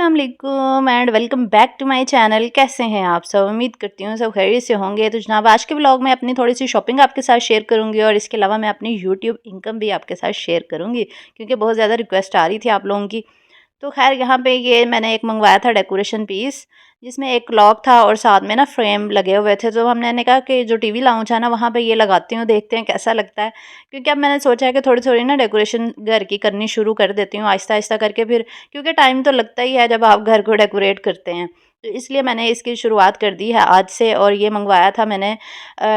अस्सलाम वालेकुम and welcome back to my channel. कैसे हैं आप सब? उम्मीद करती हूँ सब खैरियत से होंगे। तो जनाब आज के व्लॉग में अपनी थोड़ी सी शॉपिंग आपके साथ शेयर करूँगी और इसके अलावा मैं अपनी यूट्यूब इनकम भी आपके साथ शेयर करूँगी, क्योंकि बहुत ज़्यादा रिक्वेस्ट आ रही थी आप लोगों की। तो ख़ैर यहाँ पे ये मैंने एक मँगवाया था डेकोरेशन पीस, जिसमें एक क्लॉक था और साथ में ना फ्रेम लगे हुए थे। तो मैंने कहा कि जो टीवी लाउंज है ना, वहाँ पे ये लगाती हूँ, देखते हैं कैसा लगता है। क्योंकि अब मैंने सोचा है कि थोड़ी-थोड़ी ना डेकोरेशन घर की करनी शुरू कर देती हूँ आहिस्ता-आहिस्ता करके, फिर क्योंकि टाइम तो लगता ही है जब आप घर को डेकोरेट करते हैं। तो इसलिए मैंने इसकी शुरुआत कर दी है आज से। और ये मँगवाया था मैंने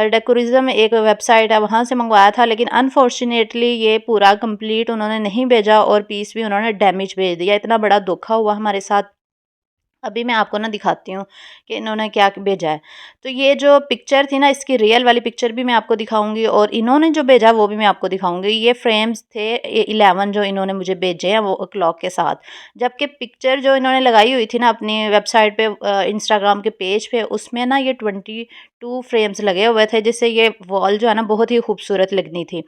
डेकोरिज़्म एक वेबसाइट है, वहाँ से मँगवाया था, लेकिन अनफॉर्चुनेटली ये पूरा कंप्लीट उन्होंने नहीं भेजा और पीस भी उन्होंने डैमेज भेज दिया। इतना बड़ा धोखा हुआ हमारे साथ। अभी मैं आपको ना दिखाती हूँ कि इन्होंने क्या भेजा है। तो ये जो पिक्चर थी ना, इसकी रियल वाली पिक्चर भी मैं आपको दिखाऊँगी और इन्होंने जो भेजा वो भी मैं आपको दिखाऊँगी। ये फ्रेम्स थे 11 जो इन्होंने मुझे भेजे हैं वो क्लॉक के साथ। जबकि पिक्चर जो इन्होंने लगाई हुई थी ना अपनी वेबसाइट पे, इंस्टाग्राम के पेज पे, उसमें ना ये 22 फ्रेम्स लगे हुए थे, जिससे ये वॉल जो है ना बहुत ही खूबसूरत लगनी थी।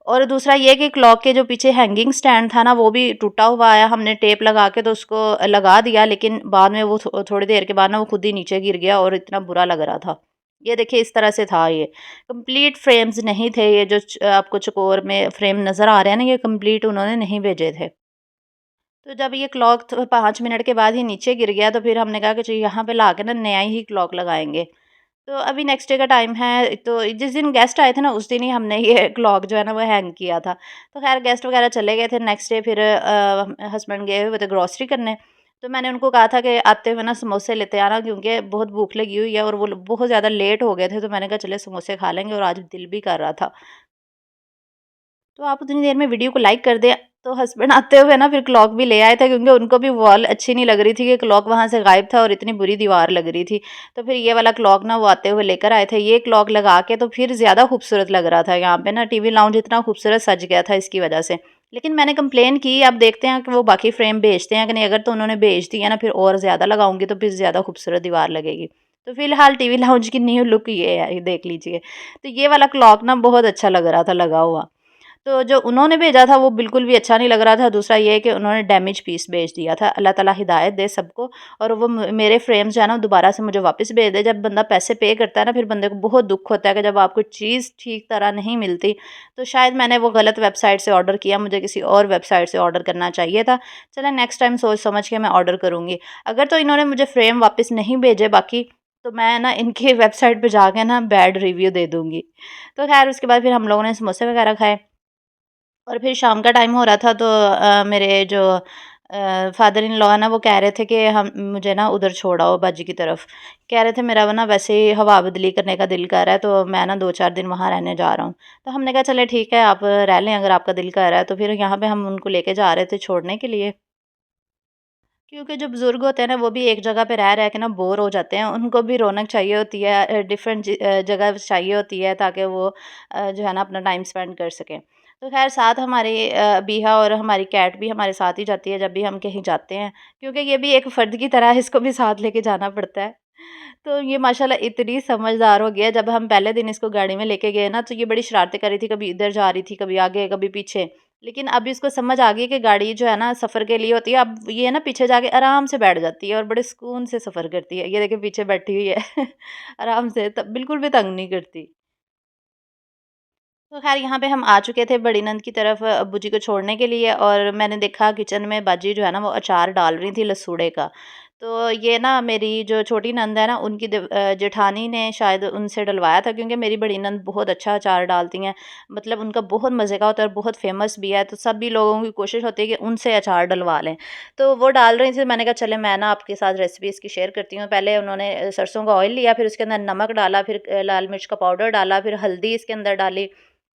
और दूसरा ये कि क्लॉक के जो पीछे हैंगिंग स्टैंड था ना, वो भी टूटा हुआ आया। हमने टेप लगा के तो उसको लगा दिया, लेकिन बाद में वो थोड़ी देर के बाद ना वो खुद ही नीचे गिर गया और इतना बुरा लग रहा था। ये देखिए इस तरह से था ये। कंप्लीट फ्रेम्स नहीं थे ये जो आपको चकोर में फ्रेम नज़र आ रहे हैं ना, ये कंप्लीट उन्होंने नहीं भेजे थे। तो जब ये क्लॉक 5 मिनट के बाद ही नीचे गिर गया, तो फिर हमने कहा कि चलिए यहाँ पे ला के ना नया ही क्लॉक लगाएँगे। तो अभी नेक्स्ट डे का टाइम है, तो जिस दिन गेस्ट आए थे ना, उस दिन ही हमने ये क्लॉक जो है ना वो हैंग किया था। तो ख़ैर गेस्ट वग़ैरह चले गए थे। नेक्स्ट डे फिर हस्बैंड गए हुए थे ग्रोसरी करने। तो मैंने उनको कहा था कि आते हुए ना समोसे लेते आना, क्योंकि बहुत भूख लगी हुई है और वो बहुत ज़्यादा लेट हो गए थे। तो मैंने कहा चले समोसे खा लेंगे, और आज दिल भी कर रहा था। तो आप उतनी देर में वीडियो को लाइक कर दें। तो हस्बैंड आते हुए ना फिर क्लॉक भी ले आए थे, क्योंकि उनको भी वॉल अच्छी नहीं लग रही थी कि क्लॉक वहाँ से गायब था और इतनी बुरी दीवार लग रही थी। तो फिर ये वाला क्लॉक ना वो आते हुए लेकर आए थे। ये क्लॉक लगा के तो फिर ज़्यादा खूबसूरत लग रहा था। यहाँ पे ना टीवी लाउंज इतना खूबसूरत सज गया था इसकी वजह से। लेकिन मैंने कंप्लेन की, अब देखते हैं कि वो बाकी फ्रेम भेजते हैं कि नहीं। अगर तो उन्होंने भेज दिया ना, फिर और ज़्यादा लगाऊंगी तो फिर ज़्यादा खूबसूरत दीवार लगेगी। तो फिलहाल टीवी लाउंज की न्यू लुक ये है, ये देख लीजिए। तो ये वाला क्लॉक ना बहुत अच्छा लग रहा था लगा हुआ। तो जो उन्होंने भेजा था वो बिल्कुल भी अच्छा नहीं लग रहा था। दूसरा ये है कि उन्होंने डैमेज पीस भेज दिया था। अल्लाह ताला हिदायत दे सबको, और वो मेरे फ्रेम्स जो है ना दोबारा से मुझे वापस भेज दे। जब बंदा पैसे पे करता है ना, फिर बंदे को बहुत दुख होता है कि जब आपको चीज़ ठीक तरह नहीं मिलती। तो शायद मैंने वो गलत वेबसाइट से ऑर्डर किया, मुझे किसी और वेबसाइट से ऑर्डर करना चाहिए था। चलें नेक्स्ट टाइम सोच समझ के मैं ऑर्डर करूँगी। अगर तो इन्होंने मुझे फ्रेम वापस नहीं भेजे बाकी, तो मैं ना इनकी वेबसाइट पे जाके ना बैड रिव्यू दे दूँगी। तो ख़ैर उसके बाद फिर हम लोगों ने समोसे वगैरह खाए। और फिर शाम का टाइम हो रहा था, तो मेरे जो फादर इन लॉ है ना, वो कह रहे थे कि हम मुझे ना उधर छोड़ आओ बाजी की तरफ। कह रहे थे मेरा वो ना वैसे ही हवा बदली करने का दिल कर रहा है, तो मैं ना 2-4 दिन वहाँ रहने जा रहा हूँ। तो हमने कहा चले ठीक है, आप रह लें अगर आपका दिल कर रहा है। तो फिर यहाँ पे हम उनको लेके जा रहे थे छोड़ने के लिए। क्योंकि जो बुज़ुर्ग होते हैं ना, वो भी एक जगह पे रह के ना बोर हो जाते हैं। उनको भी रौनक चाहिए होती है, डिफरेंट जगह चाहिए होती है, ताकि वो जो है ना अपना टाइम स्पेंड कर सकें। तो ख़ैर साथ हमारे बीहा और हमारी कैट भी हमारे साथ ही जाती है जब भी हम कहीं जाते हैं, क्योंकि ये भी एक फ़र्द की तरह है, इसको भी साथ लेके जाना पड़ता है। तो ये माशाल्लाह इतनी समझदार हो गया है। जब हम पहले दिन इसको गाड़ी में लेके गए ना, तो ये बड़ी शरारतें कर रही थी, कभी इधर जा रही थी, कभी आगे, कभी पीछे। लेकिन अब इसको समझ आ गई कि गाड़ी जो है ना सफ़र के लिए होती है। अब ये ना पीछे जाके आराम से बैठ जाती है और बड़े सुकून से सफ़र करती है। ये देखिए पीछे बैठी हुई है आराम से, तब बिल्कुल भी तंग नहीं करती। तो ख़ैर यहाँ पे हम आ चुके थे बड़ी नंद की तरफ अब्बू जी को छोड़ने के लिए, और मैंने देखा किचन में बाजी जो है ना वो अचार डाल रही थी लसूड़े का। तो ये ना मेरी जो छोटी नंद है ना, उनकी जेठानी ने शायद उनसे डलवाया था, क्योंकि मेरी बड़ी नंद बहुत अच्छा अचार डालती हैं। मतलब उनका बहुत मज़े का होता है और बहुत फ़ेमस भी है। तो सभी लोगों की कोशिश होती है कि उनसे अचार डलवा लें। तो वो डाल रही थी, मैंने कहा चले मैं ना आपके साथ रेसिपी इसकी शेयर करती हूँ। पहले उन्होंने सरसों का ऑयल लिया, फिर उसके अंदर नमक डाला, फिर लाल मिर्च का पाउडर डाला, फिर हल्दी इसके अंदर डाली।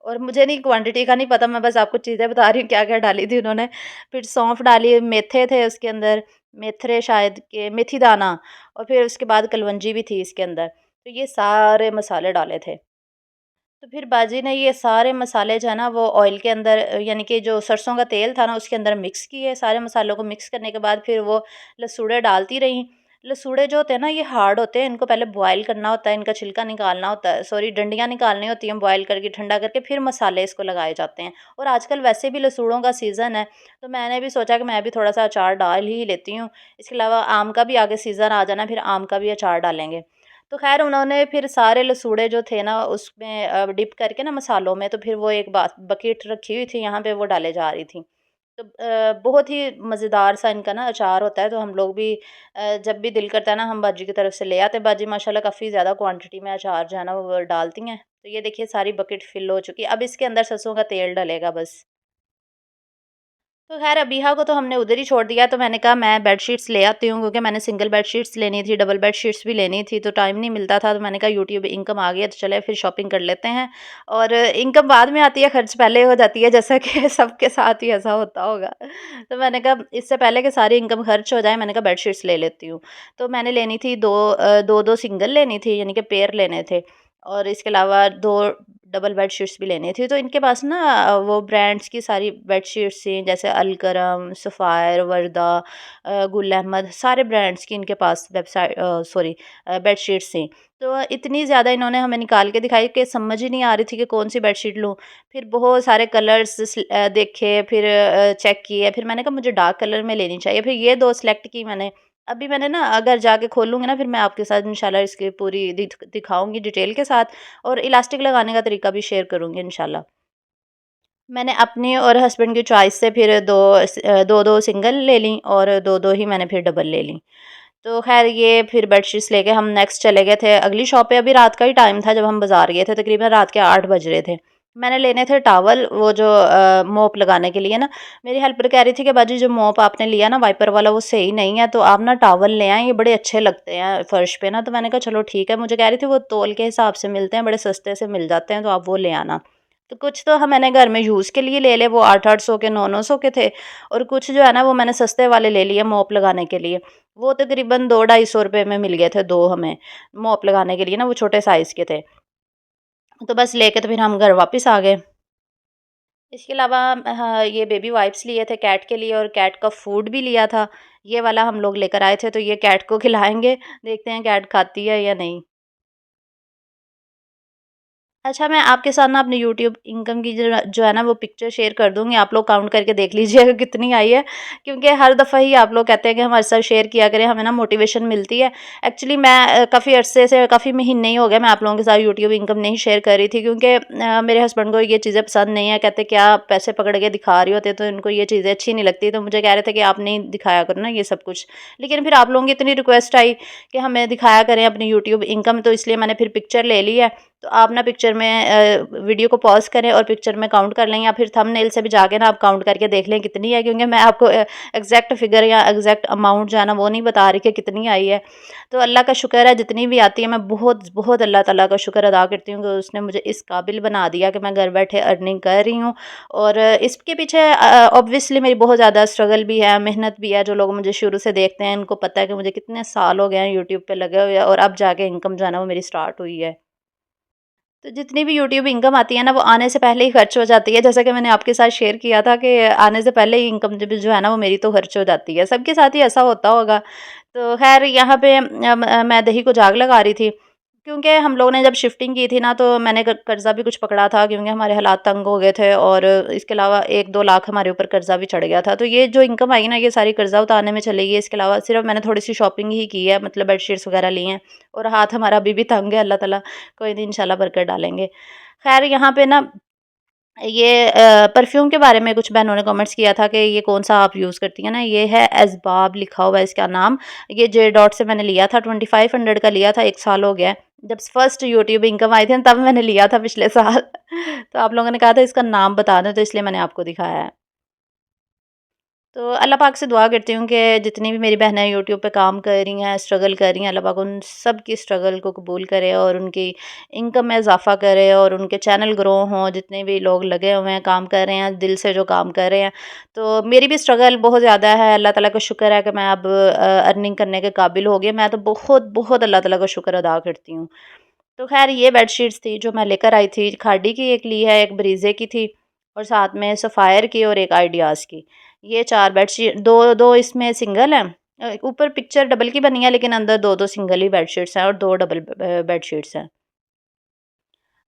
और मुझे नहीं क्वांटिटी का नहीं पता, मैं बस आपको चीज़ें बता रही हूँ क्या-क्या डाली थी उन्होंने। फिर सौंफ डाली, मेथे थे उसके अंदर, मेथरे शायद के मेथी दाना, और फिर उसके बाद कलवंजी भी थी इसके अंदर। तो ये सारे मसाले डाले थे। तो फिर बाजी ने ये सारे मसाले जो है ना वो ऑयल के अंदर यानी कि जो सरसों का तेल था ना उसके अंदर मिक्स किए। सारे मसालों को मिक्स करने के बाद फिर वो लसूड़े डालती रहीं। लसूड़े जो होते हैं ना ये हार्ड होते हैं, इनको पहले बॉयल करना होता है, इनका छिलका निकालना होता है, सॉरी डंडियाँ निकालनी होती हैं, बॉयल करके ठंडा करके फिर मसाले इसको लगाए जाते हैं। और आजकल वैसे भी लसूड़ों का सीज़न है, तो मैंने भी सोचा कि मैं भी थोड़ा-सा अचार डाल ही लेती हूँ। इसके अलावा आम का भी आगे सीज़न आ जाना, फिर आम का भी अचार डालेंगे। तो ख़ैर उन्होंने फिर सारे लसूड़े जो थे ना उसमें डिप करके ना मसालों में, तो फिर वो एक बकेट रखी हुई थी यहाँ पे, वो डाले जा रही थी। तो बहुत ही मज़ेदार सा इनका ना अचार होता है, तो हम लोग भी जब भी दिल करता है ना हम बाजी की तरफ से ले आते हैं। बाजी माशाल्लाह काफ़ी ज़्यादा क्वांटिटी में अचार जो है ना वो डालती हैं। तो ये देखिए सारी बकेट फ़िल हो चुकी है। अब इसके अंदर सरसों का तेल डलेगा बस। तो ख़ैर अबीहा को तो हमने उधर ही छोड़ दिया, तो मैंने कहा मैं बेडशीट्स ले आती हूँ, क्योंकि मैंने सिंगल बेडशीट्स लेनी थी, डबल बेडशीट्स भी लेनी थी, तो टाइम नहीं मिलता था। तो मैंने कहा यूट्यूब इनकम आ गई है, तो चले फिर शॉपिंग कर लेते हैं। और इनकम बाद में आती है, खर्च पहले हो जाती है, जैसा कि सबके साथ ही ऐसा होता होगा। तो मैंने कहा इससे पहले कि सारी इनकम खर्च हो जाए, मैंने कहा बेडशीट्स ले लेती हूँ। तो मैंने लेनी थी 2 सिंगल लेनी थी, यानी कि पेयर लेने थे। और इसके अलावा 2 डबल बेडशीट्स भी लेनी थी। तो इनके पास ना वो ब्रांड्स की सारी बेडशीट्स थी, जैसे अलकरम, सफ़ायर, वर्दा, गुल अहमद, सारे ब्रांड्स की इनके पास बेडशीट्स थी। तो इतनी ज़्यादा इन्होंने हमें निकाल के दिखाई कि समझ ही नहीं आ रही थी कि कौन-सी बेडशीट लूँ। फिर बहुत सारे कलर्स देखे, फिर चेक किए, फिर मैंने कहा मुझे डार्क कलर में लेनी चाहिए। फिर ये 2 सेलेक्ट की मैंने। अभी मैंने ना अगर जाके खोलूँगी ना, फिर मैं आपके साथ इंशाल्लाह इसकी पूरी दिखाऊँगी डिटेल के साथ, और इलास्टिक लगाने का तरीका भी शेयर करूँगी इंशाल्लाह। मैंने अपनी और हस्बैंड की चॉइस से फिर 2-2 सिंगल ले लीं, और 2-2 ही मैंने फिर डबल ले लीं। तो ख़ैर ये फिर बेडशीट्स लेके हम नेक्स्ट चले गए थे अगली शॉप पे। अभी रात का ही टाइम था जब हम बाज़ार गए थे, तकरीबन रात के 8 बज रहे थे। मैंने लेने थे टॉवल, वो जो मोप लगाने के लिए ना। मेरी हेल्पर कह रही थी कि बाजी जो मोप आपने लिया ना वाइपर वाला वो सही नहीं है, तो आप ना टॉवल ले आएँ, ये बड़े अच्छे लगते हैं फ़र्श पे ना। तो मैंने कहा चलो ठीक है। मुझे कह रही थी वो तौल के हिसाब से मिलते हैं, बड़े सस्ते से मिल जाते हैं, तो आप वो ले आना। तो कुछ तो मैंने घर में यूज़ के लिए ले ले, वो 800-800 के 900-900 के थे। और कुछ जो है ना वो मैंने सस्ते वाले ले लिए मोप लगाने के लिए। वो तकरीबन 2-250 रुपए में मिल गए थे 2 हमें, मोप लगाने के लिए ना, वो छोटे साइज़ के थे। तो बस लेके तो फिर हम घर वापस आ गए। इसके अलावा हाँ, ये बेबी वाइप्स लिए थे कैट के लिए, और कैट का फूड भी लिया था। ये वाला हम लोग लेकर आए थे, तो ये कैट को खिलाएँगे, देखते हैं कैट खाती है या नहीं। अच्छा, मैं आपके साथ ना अपनी यूट्यूब इनकम की जो है ना वो पिक्चर शेयर कर दूँगी, आप लोग काउंट करके देख लीजिएगा कितनी आई है। क्योंकि हर दफ़ा ही आप लोग कहते हैं कि हमारे साथ शेयर किया करें, हमें ना मोटिवेशन मिलती है। एक्चुअली मैं काफ़ी अरसे से, काफ़ी महीने ही हो गए मैं आप लोगों के साथ यूट्यूब इनकम नहीं शेयर कर रही थी, क्योंकि मेरे हस्बैंड को ये चीज़ें पसंद नहीं है। कहते क्या पैसे पकड़ के दिखा रही होते, तो इनको ये चीज़ें अच्छी नहीं लगती। तो मुझे कह रहे थे कि आप नहीं दिखाया करो ना ये सब कुछ। लेकिन फिर आप लोगों की इतनी रिक्वेस्ट आई कि हमें दिखाया करें अपनी यूट्यूब इनकम, तो इसलिए मैंने फिर पिक्चर ले ली है। तो आप ना पिक्चर में वीडियो को पॉज़ करें और पिक्चर में काउंट कर लें, या फिर थंबनेल से भी जाके ना आप काउंट करके देख लें कितनी है, क्योंकि मैं आपको एग्ज़ैक्ट फ़िगर या एग्ज़ैक्ट अमाउंट जो है ना वो नहीं बता रही कि कितनी आई है। तो अल्लाह का शुक्र है जितनी भी आती है, मैं बहुत बहुत अल्लाह ताला का शुक्र अदा करती हूँ कि उसने मुझे इस काबिल बना दिया कि मैं घर बैठे अर्निंग कर रही हूँ। और इसके पीछे ऑब्वियसली मेरी बहुत ज़्यादा स्ट्रगल भी है, मेहनत भी है। जो लोग मुझे शुरू से देखते हैं उनको पता है कि मुझे कितने साल हो गए हैं यूट्यूब पे लगे हुए, और अब जाके इनकम जो है ना वो मेरी स्टार्ट हुई है। तो जितनी भी यूट्यूब इनकम आती है ना, वो आने से पहले ही खर्च हो जाती है। जैसा कि मैंने आपके साथ शेयर किया था कि आने से पहले ही इनकम जब जो है ना, वो मेरी तो खर्च हो जाती है। सबके साथ ही ऐसा होता होगा। तो ख़ैर यहाँ पे मैं दही को जाग लगा रही थी, क्योंकि हम लोगों ने जब शिफ्टिंग की थी ना, तो मैंने कर्ज़ा भी कुछ पकड़ा था, क्योंकि हमारे हालात तंग हो गए थे, और इसके अलावा 1-2 लाख हमारे ऊपर कर्ज़ा भी चढ़ गया था। तो ये जो इनकम आई ना, ये सारी कर्ज़ा उतारने में चली गई। इसके अलावा सिर्फ़ मैंने थोड़ी-सी शॉपिंग ही की है, मतलब बेडशीट्स वग़ैरह ली हैं, और हाथ हमारा अभी भी तंग है। अल्लाह ताला कोई नहीं इंशाल्लाह बरकत डालेंगे। ख़ैर यहाँ पे ना ये परफ्यूम के बारे में कुछ बहनों ने कमेंट्स किया था कि ये कौन-सा आप यूज़ करती हैं ना, ये है एज़बाब लिखा हुआ है इसका नाम। ये जे डॉट से मैंने लिया था, 2500 का लिया था, 1 साल हो गया है। जब फर्स्ट यूट्यूब इनकम आई थी ना, तब मैंने लिया था पिछले साल। तो आप लोगों ने कहा था इसका नाम बता दें, तो इसलिए मैंने आपको दिखाया है। तो अल्लाह पाक से दुआ करती हूँ कि जितनी भी मेरी बहनें यूट्यूब पे काम कर रही हैं, स्ट्रगल कर रही हैं, अल्लाह पाक उन सब की स्ट्रगल को कबूल करे, और उनकी इनकम में इज़ाफ़ा करे, और उनके चैनल ग्रो हों। जितने भी लोग लगे हुए हैं, काम कर रहे हैं, दिल से जो काम कर रहे हैं। तो मेरी भी स्ट्रगल बहुत ज़्यादा है। अल्लाह ताला का शुक्र है कि मैं अब अर्निंग करने के काबिल हो गई। मैं तो बहुत बहुत अल्लाह ताला का शुक्र अदा करती हूँ। तो ख़ैर ये बेडशीट्स थी जो मैं लेकर आई थी। खादी की एक ली है, एक ब्रीज़े की थी, और साथ में सफ़ायर की, और एक आइडियाज़ की। ये 4 बेडशीट, 2 इसमें सिंगल हैं, ऊपर पिक्चर डबल की बनी है लेकिन अंदर 2-2 सिंगल ही बेडशीट्स हैं और 2 डबल बेडशीट्स हैं।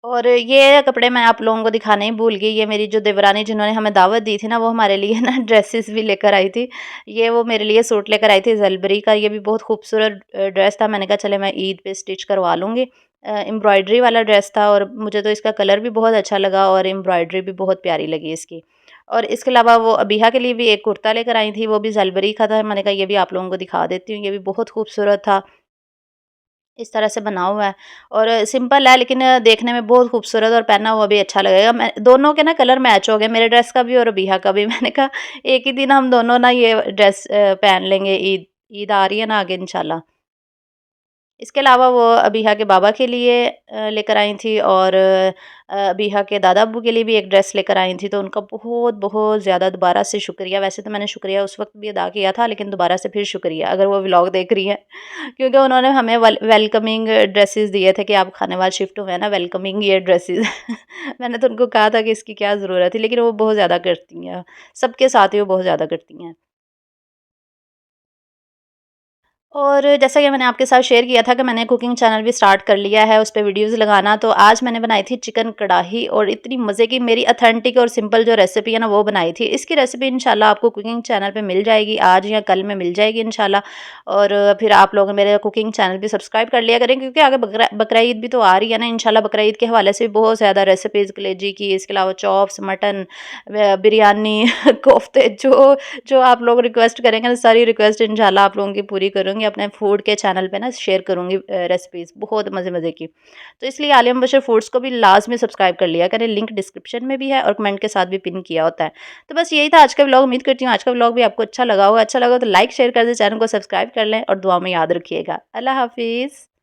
और ये कपड़े मैं आप लोगों को दिखाना ही भूल गई, ये मेरी जो देवरानी जिन्होंने हमें दावत दी थी ना, वो हमारे लिए ना ड्रेसेस भी लेकर आई थी। ये वो मेरे लिए सूट लेकर आई थी ज़लबरी का, ये भी बहुत खूबसूरत ड्रेस था। मैंने कहा चले मैं ईद पे स्टिच करवा लूँगी। एम्ब्रॉयडरी वाला ड्रेस था और मुझे तो इसका कलर भी बहुत अच्छा लगा और एम्ब्रॉयडरी भी बहुत प्यारी लगी इसकी। और इसके अलावा वो अबिहा के लिए भी एक कुर्ता लेकर आई थी, वो भी ज़लबरी का था। मैंने कहा ये भी आप लोगों को दिखा देती हूँ, ये भी बहुत खूबसूरत था। इस तरह से बना हुआ है और सिंपल है लेकिन देखने में बहुत खूबसूरत और पहना हुआ भी अच्छा लगेगा। मैं दोनों के ना कलर मैच हो गए, मेरे ड्रेस का भी और अबिहा का भी। मैंने कहा एक ही दिन हम दोनों ना ये ड्रेस पहन लेंगे, ईद ईद आ रही है ना आगे इंशाल्लाह। इसके अलावा वो अबीहा के बाबा के लिए लेकर आई थी और अबीहा के दादा-अब्बू के लिए भी एक ड्रेस लेकर आई थी, तो उनका बहुत-बहुत ज़्यादा दोबारा से शुक्रिया। वैसे तो मैंने शुक्रिया उस वक़्त भी अदा किया था, लेकिन दोबारा से फिर शुक्रिया, अगर वो व्लॉग देख रही हैं। क्योंकि उन्होंने हमें वेलकमिंग ड्रेसेस दिए थे कि आप खानेवाल शिफ्ट हुए हैं ना, वेलकमिंग ये ड्रेसेस। मैंने तो उनको कहा था कि इसकी क्या ज़रूरत है, लेकिन वो बहुत ज़्यादा करती हैं। सबके साथ ही वो बहुत ज़्यादा करती हैं। और जैसा कि मैंने आपके साथ शेयर किया था कि मैंने कुकिंग चैनल भी स्टार्ट कर लिया है, उस पे वीडियोज़ लगाना, तो आज मैंने बनाई थी चिकन कढ़ाई और इतनी मज़े की मेरी ऑथेंटिक और सिंपल जो रेसिपी है ना, वो बनाई थी। इसकी रेसिपी इंशाल्लाह आपको कुकिंग चैनल पे मिल जाएगी, आज या कल में मिल जाएगी इंशाल्लाह। और फिर आप लोग मेरे कुकिंग चैनल भी सब्सक्राइब कर लिया करें क्योंकि आगे बकरा ईद भी तो आ रही है ना, इंशाल्लाह बकरा ईद के हवाले से भी बहुत ज़्यादा रेसिपीज़ कलेजी की, इसके अलावा चॉप्स, मटन, बिरयानी, कोफ्ते जो जो आप लोग रिक्वेस्ट करेंगे ना, सारी रिक्वेस्ट इंशाल्लाह आप लोगों की पूरी करूँगी। अपने फूड के चैनल पे ना शेयर करूँगी रेसिपीज़ बहुत मज़े-मज़े की। तो इसलिए आलिया बशर फूड्स को भी लाज़मी सब्सक्राइब कर लिया करें, लिंक डिस्क्रिप्शन में भी है और कमेंट के साथ भी पिन किया होता है। तो बस यही था आज का व्लॉग, उम्मीद करती हूँ आज का व्लॉग भी आपको अच्छा लगा होगा। अच्छा लगा तो लाइक शेयर कर दें, चैनल को सब्सक्राइब कर लें और दुआ में याद रखिएगा। अल्लाह हाफ़िज़।